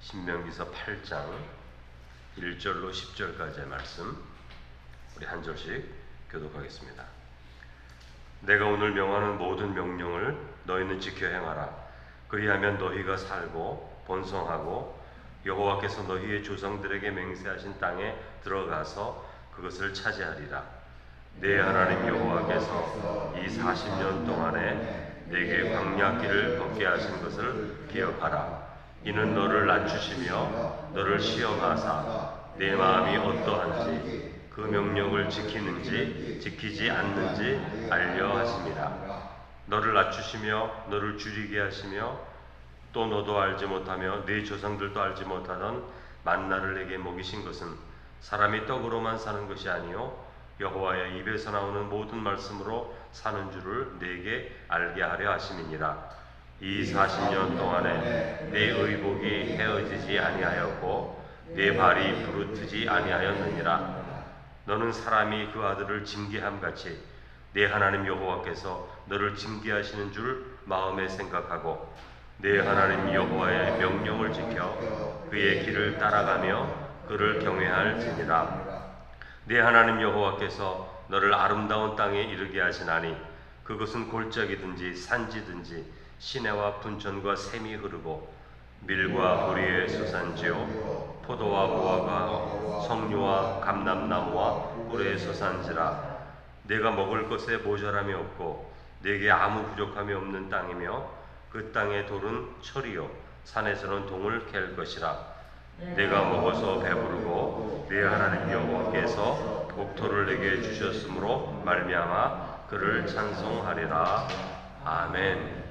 신명기서 8장 1절로 10절까지의 말씀 우리 한 절씩 교독하겠습니다. 내가 오늘 명하는 모든 명령을 너희는 지켜 행하라. 그리하면 너희가 살고 번성하고 여호와께서 너희의 조상들에게 맹세하신 땅에 들어가서 그것을 차지하리라. 내 하나님 여호와께서 이 40년 동안에 내게 광야길을 걷게 하신 것을 기억하라. 이는 너를 낮추시며 너를 시험하사 내 마음이 어떠한지 그 명령을 지키는지 지키지 않는지 알려 하심이라. 너를 낮추시며 너를 줄이게 하시며 또 너도 알지 못하며 네 조상들도 알지 못하던 만나를 내게 먹이신 것은 사람이 떡으로만 사는 것이 아니요 여호와의 입에서 나오는 모든 말씀으로 사는 줄을 내게 알게 하려 하심이니라. 이 40년 동안에 내 의복이 헤어지지 아니하였고 내 발이 부르트지 아니하였느니라. 너는 사람이 그 아들을 징계함같이 내 하나님 여호와께서 너를 징계하시는 줄 마음에 생각하고 내 하나님 여호와의 명령을 지켜 그의 길을 따라가며 그를 경외할지니라. 내 하나님 여호와께서 너를 아름다운 땅에 이르게 하시나니 그것은 골짜기든지 산지든지 시내와 분천과 샘이 흐르고 밀과 보리의 수산지요 포도와 무화과 석류와 감람나무와 꿀의 수산지라. 내가 먹을 것에 모자람이 없고 내게 아무 부족함이 없는 땅이며 그 땅의 돌은 철이요 산에서는 동을 캘 것이라. 내가 먹어서 배부르고 내 하나님 여호와께서 복토를 내게 주셨으므로 말미암아 그를 찬송하리라. 아멘.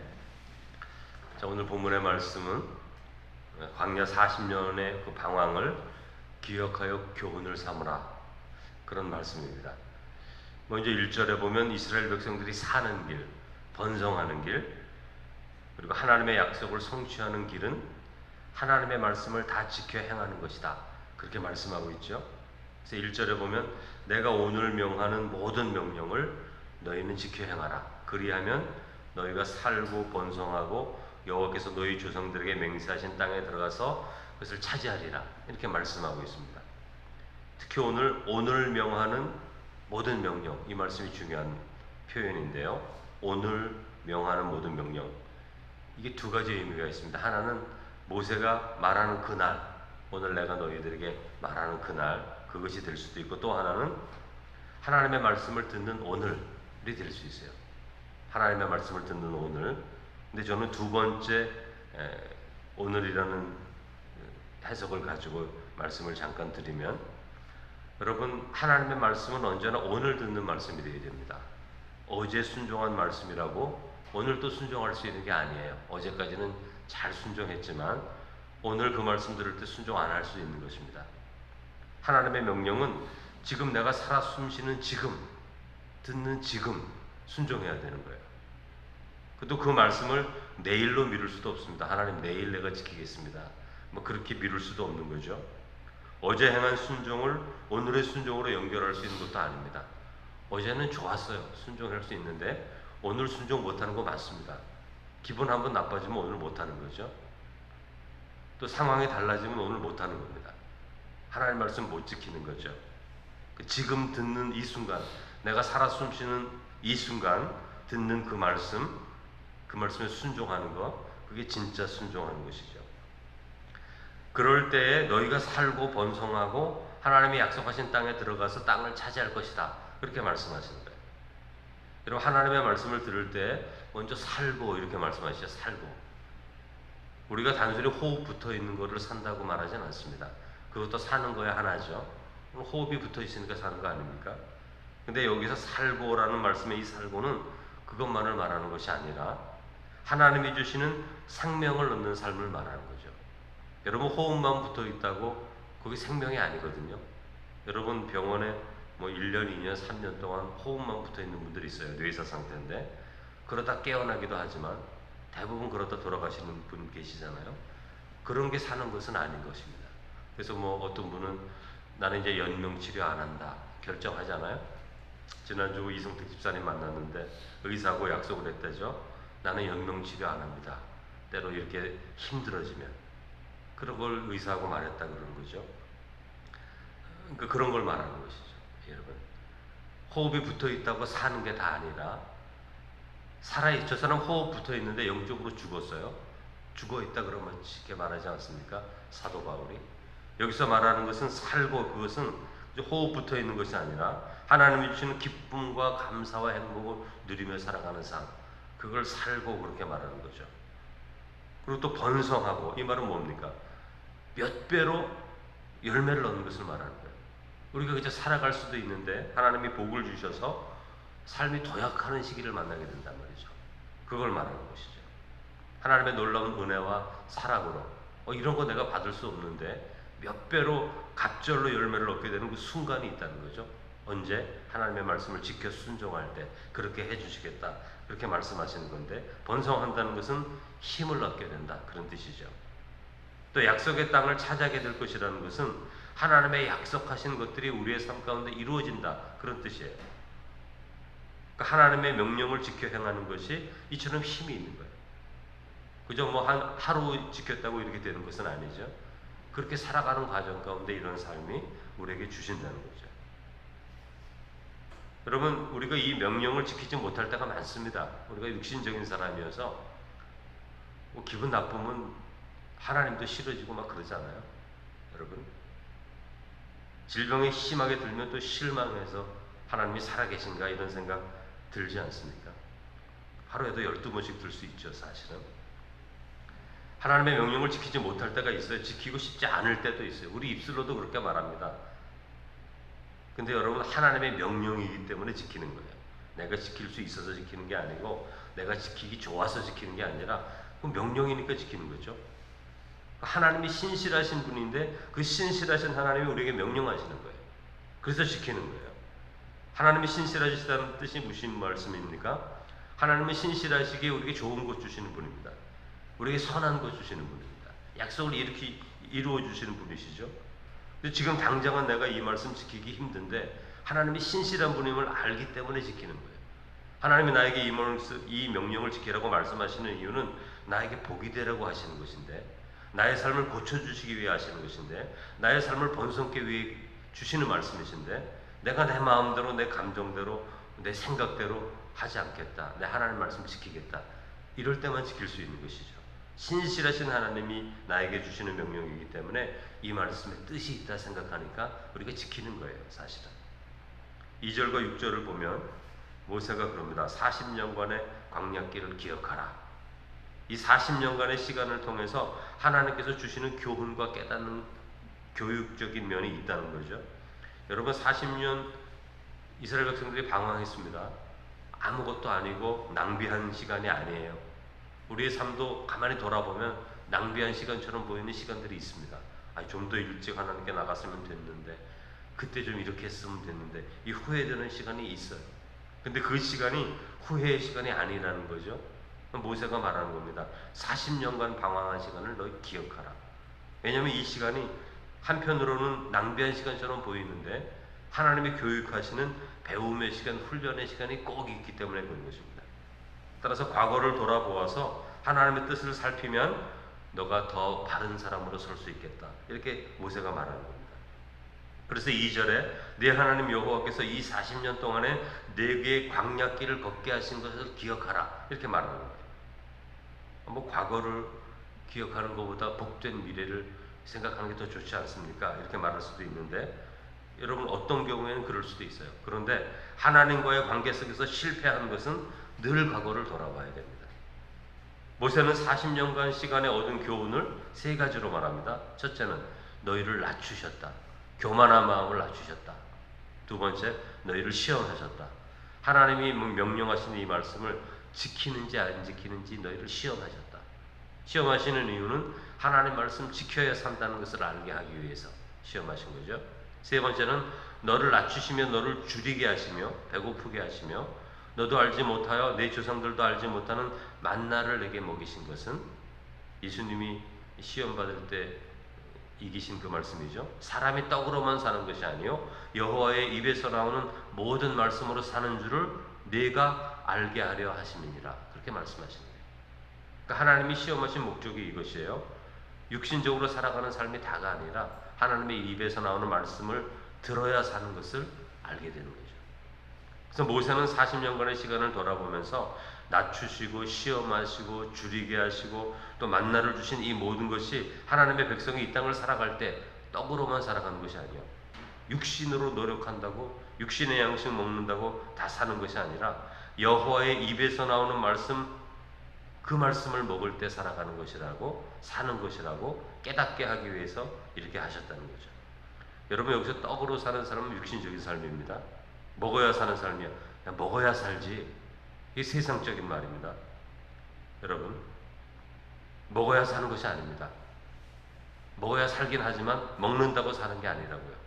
자, 오늘 본문의 말씀은 광야 40년의 그 방황을 기억하여 교훈을 삼으라, 그런 말씀입니다. 먼저 1절에 보면 이스라엘 백성들이 사는 길, 번성하는 길, 그리고 하나님의 약속을 성취하는 길은 하나님의 말씀을 다 지켜 행하는 것이다, 그렇게 말씀하고 있죠. 그래서 1절에 보면 내가 오늘 명하는 모든 명령을 너희는 지켜 행하라. 그리하면 너희가 살고 번성하고 여호와께서 너희 조상들에게 맹세하신 땅에 들어가서 그것을 차지하리라, 이렇게 말씀하고 있습니다. 특히 오늘 명하는 모든 명령, 이 말씀이 중요한 표현인데요. 오늘 명하는 모든 명령, 이게 두 가지 의미가 있습니다. 하나는 모세가 말하는 그날, 오늘 내가 너희들에게 말하는 그날, 그것이 될 수도 있고, 또 하나는 하나님의 말씀을 듣는 오늘이 될 수 있어요. 하나님의 말씀을 듣는 오늘. 근데 저는 두 번째 오늘이라는 해석을 가지고 말씀을 잠깐 드리면, 여러분, 하나님의 말씀은 언제나 오늘 듣는 말씀이 되어야 됩니다. 어제 순종한 말씀이라고 오늘 또 순종할 수 있는 게 아니에요. 어제까지는 잘 순종했지만 오늘 그 말씀 들을 때 순종 안 할 수 있는 것입니다. 하나님의 명령은 지금 내가 살아 숨쉬는 지금, 듣는 지금 순종해야 되는 거예요. 또 그 말씀을 내일로 미룰 수도 없습니다. 하나님, 내일 내가 지키겠습니다, 뭐 그렇게 미룰 수도 없는 거죠. 어제 행한 순종을 오늘의 순종으로 연결할 수 있는 것도 아닙니다. 어제는 좋았어요, 순종할 수 있는데 오늘 순종 못하는 거 맞습니다. 기분 한번 나빠지면 오늘 못하는 거죠. 또 상황이 달라지면 오늘 못하는 겁니다. 하나님 말씀 못 지키는 거죠. 지금 듣는 이 순간, 내가 살아 숨쉬는 이 순간 듣는 그 말씀에 순종하는 것, 그게 진짜 순종하는 것이죠. 그럴 때에 너희가 살고 번성하고 하나님이 약속하신 땅에 들어가서 땅을 차지할 것이다, 그렇게 말씀하시는 거예요. 여러분, 하나님의 말씀을 들을 때 먼저 살고 이렇게 말씀하시죠. 살고. 우리가 단순히 호흡 붙어 있는 거를 산다고 말하진 않습니다. 그것도 사는 거에 하나죠. 호흡이 붙어 있으니까 사는 거 아닙니까? 근데 여기서 살고라는 말씀의 이 살고는 그것만을 말하는 것이 아니라 하나님이 주시는 생명을 얻는 삶을 말하는 거죠. 여러분, 호흡만 붙어 있다고 그게 생명이 아니거든요. 여러분, 병원에 1년, 2년, 3년 동안 호흡만 붙어 있는 분들이 있어요. 뇌사 상태인데 그러다 깨어나기도 하지만 대부분 그러다 돌아가시는 분 계시잖아요. 그런 게 사는 것은 아닌 것입니다. 그래서 어떤 분은 나는 이제 연명치료 안 한다 결정하잖아요. 지난주 이성택 집사님 만났는데 의사하고 약속을 했대죠. 나는 연명치료 안 합니다. 때로 이렇게 힘들어지면. 그런 걸 의사하고 말했다 그러는 거죠. 그러니까 그런 걸 말하는 것이죠. 여러분, 호흡이 붙어 있다고 사는 게 다 아니라 저 사람 호흡 붙어 있는데 영적으로 죽었어요. 죽어 있다 그러면 쉽게 말하지 않습니까? 사도 바울이 여기서 말하는 것은 살고, 그것은 호흡 붙어 있는 것이 아니라 하나님이 주시는 기쁨과 감사와 행복을 누리며 살아가는 삶, 그걸 살고 그렇게 말하는 거죠. 그리고 또 번성하고, 이 말은 뭡니까? 몇 배로 열매를 얻는 것을 말하는 거예요. 우리가 그저 살아갈 수도 있는데 하나님이 복을 주셔서 삶이 도약하는 시기를 만나게 된단 말이죠. 그걸 말하는 것이죠. 하나님의 놀라운 은혜와 사랑으로 이런 거 내가 받을 수 없는데 몇 배로 갑절로 열매를 얻게 되는 그 순간이 있다는 거죠. 언제? 하나님의 말씀을 지켜 순종할 때 그렇게 해주시겠다, 그렇게 말씀하시는 건데, 번성한다는 것은 힘을 얻게 된다, 그런 뜻이죠. 또 약속의 땅을 차지하게 될 것이라는 것은 하나님의 약속하신 것들이 우리의 삶 가운데 이루어진다, 그런 뜻이에요. 그러니까 하나님의 명령을 지켜 행하는 것이 이처럼 힘이 있는 거예요. 그저 뭐 하루 지켰다고 이렇게 되는 것은 아니죠. 그렇게 살아가는 과정 가운데 이런 삶이 우리에게 주신다는 거죠. 여러분, 우리가 이 명령을 지키지 못할 때가 많습니다. 우리가 육신적인 사람이어서 뭐 기분 나쁘면 하나님도 싫어지고 막 그러잖아요. 여러분, 질병이 심하게 들면 또 실망해서 하나님이 살아계신가 이런 생각 들지 않습니까? 하루에도 12번씩 들 수 있죠, 사실은. 하나님의 명령을 지키지 못할 때가 있어요. 지키고 싶지 않을 때도 있어요. 우리 입술로도 그렇게 말합니다. 근데 여러분, 하나님의 명령이기 때문에 지키는 거예요. 내가 지킬 수 있어서 지키는 게 아니고, 내가 지키기 좋아서 지키는 게 아니라 그 명령이니까 지키는 거죠. 하나님이 신실하신 분인데 그 신실하신 하나님이 우리에게 명령하시는 거예요. 그래서 지키는 거예요. 하나님이 신실하시다는 뜻이 무슨 말씀입니까? 하나님은 신실하시기에 우리에게 좋은 것 주시는 분입니다. 우리에게 선한 것 주시는 분입니다. 약속을 이렇게 이루어 주시는 분이시죠. 근데 지금 당장은 내가 이 말씀 지키기 힘든데 하나님이 신실한 분임을 알기 때문에 지키는 거예요. 하나님이 나에게 이 명령을 지키라고 말씀하시는 이유는 나에게 복이 되라고 하시는 것인데, 나의 삶을 고쳐주시기 위해 하시는 것인데, 나의 삶을 번성케 위해 주시는 말씀이신데, 내가 내 마음대로, 내 감정대로, 내 생각대로 하지 않겠다, 내 하나님 말씀 지키겠다, 이럴 때만 지킬 수 있는 것이죠. 신실하신 하나님이 나에게 주시는 명령이기 때문에 이 말씀에 뜻이 있다 생각하니까 우리가 지키는 거예요, 사실은. 2절과 6절을 보면 모세가 그럽니다. 40년간의 광야길을 기억하라. 이 40년간의 시간을 통해서 하나님께서 주시는 교훈과 깨닫는 교육적인 면이 있다는 거죠. 여러분, 40년 이스라엘 백성들이 방황했습니다. 아무것도 아니고 낭비한 시간이 아니에요. 우리의 삶도 가만히 돌아보면 낭비한 시간처럼 보이는 시간들이 있습니다. 좀 더 일찍 하나님께 나갔으면 됐는데, 그때 좀 이렇게 했으면 됐는데, 이 후회되는 시간이 있어요. 근데 그 시간이 후회의 시간이 아니라는 거죠. 모세가 말하는 겁니다. 40년간 방황한 시간을 너희 기억하라. 왜냐하면 이 시간이 한편으로는 낭비한 시간처럼 보이는데 하나님이 교육하시는 배움의 시간, 훈련의 시간이 꼭 있기 때문에 그런 것입니다. 따라서 과거를 돌아보아서 하나님의 뜻을 살피면 너가 더 바른 사람으로 설 수 있겠다, 이렇게 모세가 말하는 겁니다. 그래서 2절에 네 하나님 여호와께서 이 40년 동안에 네게 광야길을 걷게 하신 것을 기억하라, 이렇게 말하는 거예요. 뭐 과거를 기억하는 것보다 복된 미래를 생각하는 게 더 좋지 않습니까? 이렇게 말할 수도 있는데, 여러분, 어떤 경우에는 그럴 수도 있어요. 그런데 하나님과의 관계 속에서 실패한 것은 늘 과거를 돌아봐야 됩니다. 모세는 40년간 시간에 얻은 교훈을 3가지로 말합니다. 첫째는 너희를 낮추셨다. 교만한 마음을 낮추셨다. 두 번째, 너희를 시험하셨다. 하나님이 명령하신 이 말씀을 지키는지 안 지키는지 너희를 시험하셨다. 시험하시는 이유는 하나님 말씀 지켜야 산다는 것을 알게 하기 위해서 시험하신 거죠. 세 번째는 너를 낮추시며 너를 줄이게 하시며 배고프게 하시며 너도 알지 못하여 내 조상들도 알지 못하는 만나를 내게 먹이신 것은 예수님이 시험받을 때 이기신 그 말씀이죠. 사람이 떡으로만 사는 것이 아니요 여호와의 입에서 나오는 모든 말씀으로 사는 줄을 네가 알게 하려 하심이니라, 그렇게 말씀하시는 거예요. 그러니까 하나님이 시험하신 목적이 이것이에요. 육신적으로 살아가는 삶이 다가 아니라 하나님의 입에서 나오는 말씀을 들어야 사는 것을 알게 되는 거죠. 그래서 모세는 40년간의 시간을 돌아보면서 낮추시고 시험하시고 줄이게 하시고 또 만나를 주신 이 모든 것이 하나님의 백성이 이 땅을 살아갈 때 떡으로만 살아가는 것이 아니에요. 육신으로 노력한다고 육신의 양식 먹는다고 다 사는 것이 아니라 여호와의 입에서 나오는 말씀, 그 말씀을 먹을 때 살아가는 것이라고, 사는 것이라고 깨닫게 하기 위해서 이렇게 하셨다는 거죠. 여러분, 여기서 떡으로 사는 사람은 육신적인 삶입니다. 먹어야 사는 삶이야. 그냥 먹어야 살지. 이게 세상적인 말입니다. 여러분, 먹어야 사는 것이 아닙니다. 먹어야 살긴 하지만 먹는다고 사는 게 아니라고요.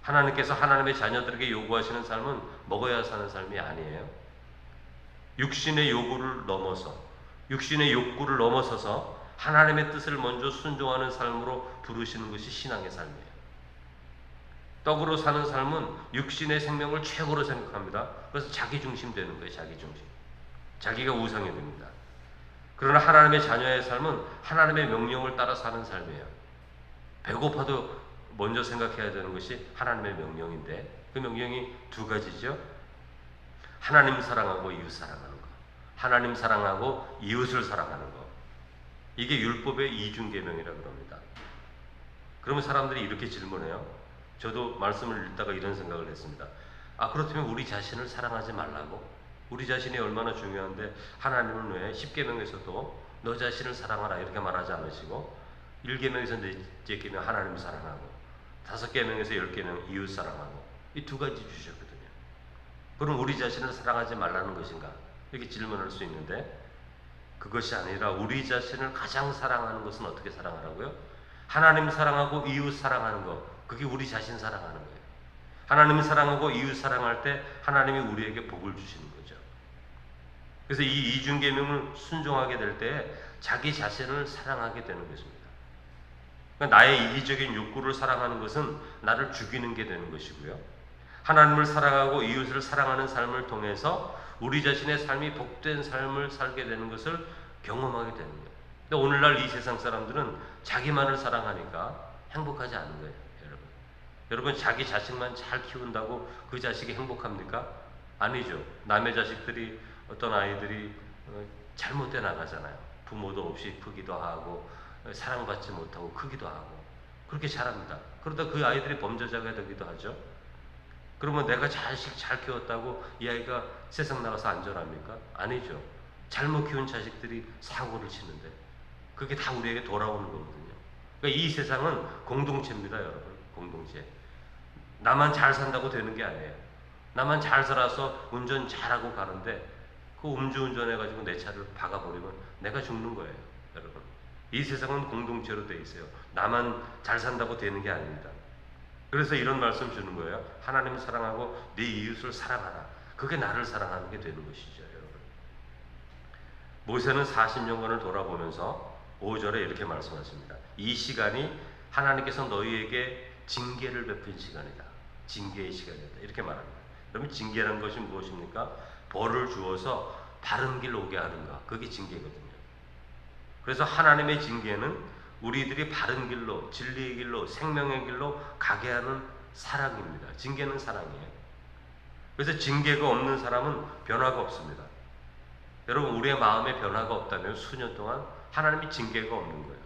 하나님께서 하나님의 자녀들에게 요구하시는 삶은 먹어야 사는 삶이 아니에요. 육신의 요구를 넘어서, 육신의 욕구를 넘어서서 하나님의 뜻을 먼저 순종하는 삶으로 부르시는 것이 신앙의 삶이에요. 떡으로 사는 삶은 육신의 생명을 최고로 생각합니다. 그래서 자기 중심 되는 거예요. 자기 중심. 자기가 우상이 됩니다. 그러나 하나님의 자녀의 삶은 하나님의 명령을 따라 사는 삶이에요. 배고파도 먼저 생각해야 되는 것이 하나님의 명령인데, 그 명령이 두 가지죠. 하나님 사랑하고 이웃 사랑하는 것. 하나님 사랑하고 이웃을 사랑하는 것. 이게 율법의 이중계명이라고 합니다. 그러면 사람들이 이렇게 질문해요. 저도 말씀을 읽다가 이런 생각을 했습니다. 그렇다면 우리 자신을 사랑하지 말라고? 우리 자신이 얼마나 중요한데 하나님은 왜 10계명에서도 너 자신을 사랑하라 이렇게 말하지 않으시고 1계명에서 넷째 계명 하나님 사랑하고 5계명에서 10계명 이웃 사랑하고 이 두 가지 주셨거든요. 그럼 우리 자신을 사랑하지 말라는 것인가? 이렇게 질문할 수 있는데, 그것이 아니라 우리 자신을 가장 사랑하는 것은 어떻게 사랑하라고요? 하나님 사랑하고 이웃 사랑하는 것, 그게 우리 자신 사랑하는 거예요. 하나님을 사랑하고 이웃 사랑할 때 하나님이 우리에게 복을 주시는 거죠. 그래서 이 이중계명을 순종하게 될 때 자기 자신을 사랑하게 되는 것입니다. 그러니까 나의 이기적인 욕구를 사랑하는 것은 나를 죽이는 게 되는 것이고요. 하나님을 사랑하고 이웃을 사랑하는 삶을 통해서 우리 자신의 삶이 복된 삶을 살게 되는 것을 경험하게 되는 거예요. 근데 오늘날 이 세상 사람들은 자기만을 사랑하니까 행복하지 않은 거예요. 여러분, 자기 자식만 잘 키운다고 그 자식이 행복합니까? 아니죠. 남의 자식들이, 어떤 아이들이 잘못돼 나가잖아요. 부모도 없이 크기도 하고 사랑받지 못하고 크기도 하고 그렇게 자랍니다. 그러다 그 아이들이 범죄자가 되기도 하죠. 그러면 내가 자식 잘 키웠다고 이 아이가 세상 나가서 안전합니까? 아니죠. 잘못 키운 자식들이 사고를 치는데 그게 다 우리에게 돌아오는 거거든요. 그러니까 이 세상은 공동체입니다, 여러분. 공동체. 나만 잘 산다고 되는 게 아니에요. 나만 잘 살아서 운전 잘하고 가는데 그 음주운전해가지고 내 차를 박아버리면 내가 죽는 거예요, 여러분. 이 세상은 공동체로 돼 있어요. 나만 잘 산다고 되는 게 아닙니다. 그래서 이런 말씀 주는 거예요. 하나님 사랑하고 네 이웃을 사랑하라. 그게 나를 사랑하는 게 되는 것이죠, 여러분. 모세는 40년간을 돌아보면서 5절에 이렇게 말씀하십니다. 이 시간이 하나님께서 너희에게 징계를 베푼 시간이다. 징계의 시간이다. 이렇게 말합니다. 그러면 징계라는 것이 무엇입니까? 벌을 주어서 바른 길 오게 하는가. 그게 징계거든요. 그래서 하나님의 징계는 우리들이 바른 길로, 진리의 길로, 생명의 길로 가게 하는 사랑입니다. 징계는 사랑이에요. 그래서 징계가 없는 사람은 변화가 없습니다. 여러분, 우리의 마음에 변화가 없다면 수년 동안 하나님의 징계가 없는 거예요.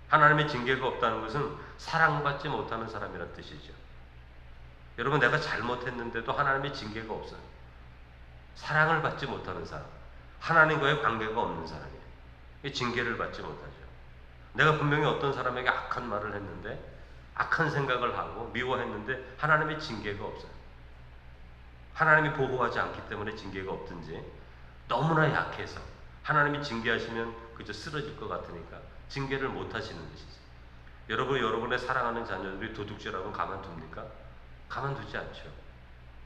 하나님의 징계가 없다는 것은 사랑받지 못하는 사람이란 뜻이죠. 여러분, 내가 잘못했는데도 하나님의 징계가 없어요. 사랑을 받지 못하는 사람, 하나님과의 관계가 없는 사람이에요. 징계를 받지 못하죠. 내가 분명히 어떤 사람에게 악한 말을 했는데, 악한 생각을 하고 미워했는데 하나님의 징계가 없어요. 하나님이 보호하지 않기 때문에 징계가 없든지, 너무나 약해서 하나님이 징계하시면 그저 쓰러질 것 같으니까 징계를 못 하시는 것이죠. 여러분의 사랑하는 자녀들이 도둑질하고 가만둡니까? 가만두지 않죠.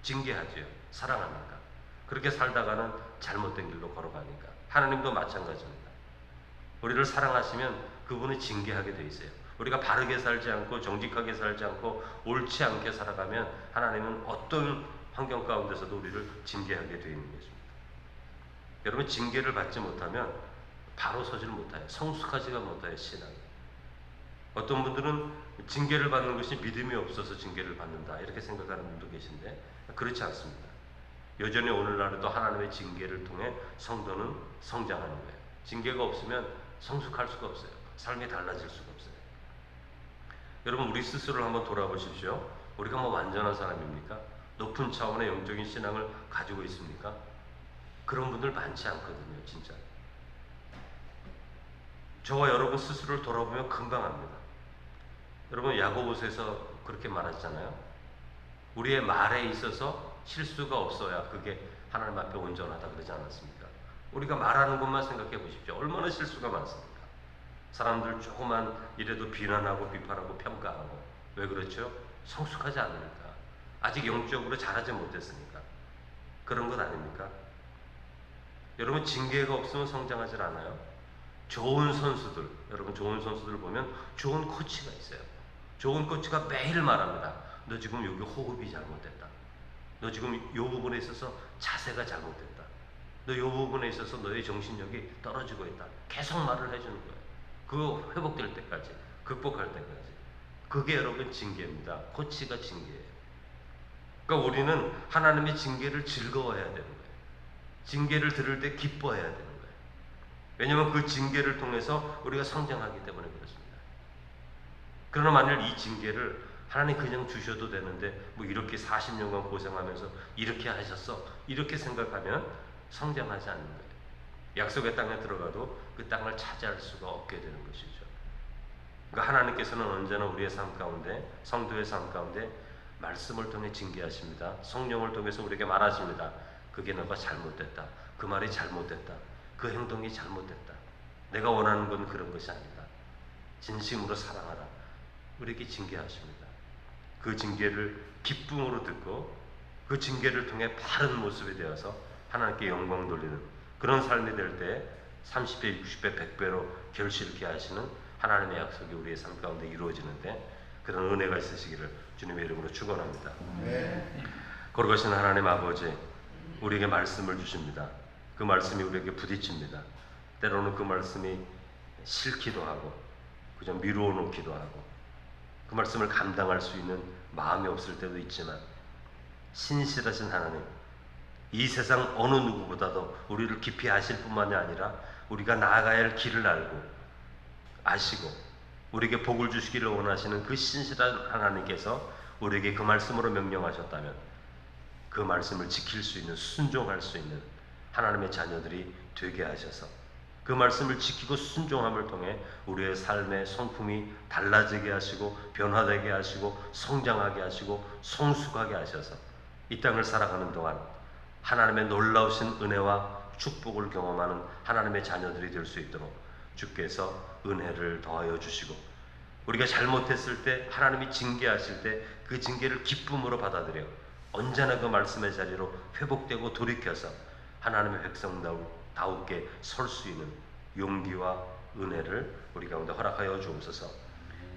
징계하죠. 사랑하니까. 그렇게 살다가는 잘못된 길로 걸어가니까. 하나님도 마찬가지입니다. 우리를 사랑하시면 그분은 징계하게 돼 있어요. 우리가 바르게 살지 않고 정직하게 살지 않고 옳지 않게 살아가면 하나님은 어떤 환경 가운데서도 우리를 징계하게 되어 있는 것입니다. 여러분, 징계를 받지 못하면 바로 서질 못해요. 성숙하지가 못해요, 신앙이. 어떤 분들은 징계를 받는 것이 믿음이 없어서 징계를 받는다 이렇게 생각하는 분도 계신데 그렇지 않습니다. 여전히 오늘날에도 하나님의 징계를 통해 성도는 성장하는 거예요. 징계가 없으면 성숙할 수가 없어요. 삶이 달라질 수가 없어요. 여러분, 우리 스스로를 한번 돌아보십시오. 우리가 뭐 완전한 사람입니까? 높은 차원의 영적인 신앙을 가지고 있습니까? 그런 분들 많지 않거든요, 진짜. 저와 여러분 스스로를 돌아보면 금방 압니다. 여러분, 야고보서에서 그렇게 말하잖아요. 우리의 말에 있어서 실수가 없어야 그게 하나님 앞에 온전하다 그러지 않았습니까? 우리가 말하는 것만 생각해 보십시오. 얼마나 실수가 많습니까? 사람들 조그만 일에도 비난하고 비판하고 평가하고. 왜 그렇죠? 성숙하지 않으니까. 아직 영적으로 자라지 못했으니까. 그런 것 아닙니까? 여러분, 징계가 없으면 성장하지 않아요. 좋은 선수들, 여러분 좋은 선수들 보면 좋은 코치가 있어요. 좋은 코치가 매일 말합니다. 너 지금 여기 호흡이 잘못됐다. 너 지금 이 부분에 있어서 자세가 잘못됐다. 너 이 부분에 있어서 너의 정신력이 떨어지고 있다. 계속 말을 해주는 거예요. 그거 회복될 때까지, 극복할 때까지. 그게 여러분 징계입니다. 코치가 징계예요. 그러니까 우리는 하나님의 징계를 즐거워해야 되는 거예요. 징계를 들을 때 기뻐해야 되는 거예요. 왜냐하면 그 징계를 통해서 우리가 성장하기 때문에 그렇습니다. 그러나 만일 이 징계를 하나님 그냥 주셔도 되는데 뭐 이렇게 40년간 고생하면서 이렇게 하셨어 이렇게 생각하면 성장하지 않는 거예요. 약속의 땅에 들어가도 그 땅을 차지할 수가 없게 되는 것이죠. 그러니까 하나님께서는 언제나 우리의 삶 가운데, 성도의 삶 가운데 말씀을 통해 징계하십니다. 성령을 통해서 우리에게 말하십니다. 그게 너가 잘못됐다. 그 말이 잘못됐다. 그 행동이 잘못됐다. 내가 원하는 건 그런 것이 아니다. 진심으로 사랑하라. 우리에게 징계하십니다. 그 징계를 기쁨으로 듣고 그 징계를 통해 바른 모습이 되어서 하나님께 영광 돌리는 그런 삶이 될 때 30배, 60배, 100배로 결실케 하시는 하나님의 약속이 우리의 삶 가운데 이루어지는데 그런 은혜가 있으시기를 주님의 이름으로 축원합니다. 거룩하신 하나님 아버지, 우리에게 말씀을 주십니다. 그 말씀이 우리에게 부딪힙니다. 때로는 그 말씀이 싫기도 하고 그저 미루어 놓기도 하고 그 말씀을 감당할 수 있는 마음이 없을 때도 있지만 신실하신 하나님, 이 세상 어느 누구보다도 우리를 깊이 아실 뿐만이 아니라 우리가 나아가야 할 길을 알고 아시고 우리에게 복을 주시기를 원하시는 그 신실한 하나님께서 우리에게 그 말씀으로 명령하셨다면 그 말씀을 지킬 수 있는, 순종할 수 있는 하나님의 자녀들이 되게 하셔서 그 말씀을 지키고 순종함을 통해 우리의 삶의 성품이 달라지게 하시고 변화되게 하시고 성장하게 하시고 성숙하게 하셔서 이 땅을 살아가는 동안 하나님의 놀라우신 은혜와 축복을 경험하는 하나님의 자녀들이 될 수 있도록 주께서 은혜를 더하여 주시고 우리가 잘못했을 때 하나님이 징계하실 때 그 징계를 기쁨으로 받아들여 언제나 그 말씀의 자리로 회복되고 돌이켜서 하나님의 백성다우게 설 수 있는 용기와 은혜를 우리 가운데 허락하여 주옵소서.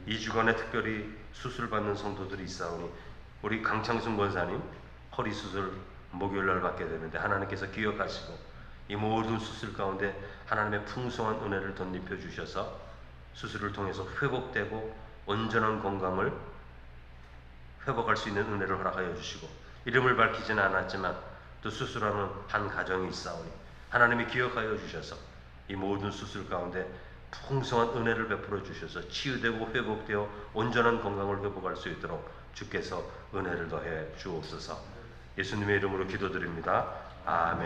이 주간에 특별히 수술받는 성도들이 있사오니 우리 강창순 권사님 허리 수술 목요일날 받게 되는데 하나님께서 기억하시고 이 모든 수술 가운데 하나님의 풍성한 은혜를 덧입혀 주셔서 수술을 통해서 회복되고 온전한 건강을 회복할 수 있는 은혜를 허락하여 주시고 이름을 밝히지는 않았지만 또 수술하는 한 가정이 있사오니 하나님이 기억하여 주셔서 이 모든 수술 가운데 풍성한 은혜를 베풀어 주셔서 치유되고 회복되어 온전한 건강을 회복할 수 있도록 주께서 은혜를 더해 주옵소서. 예수님의 이름으로 기도드립니다. 아멘.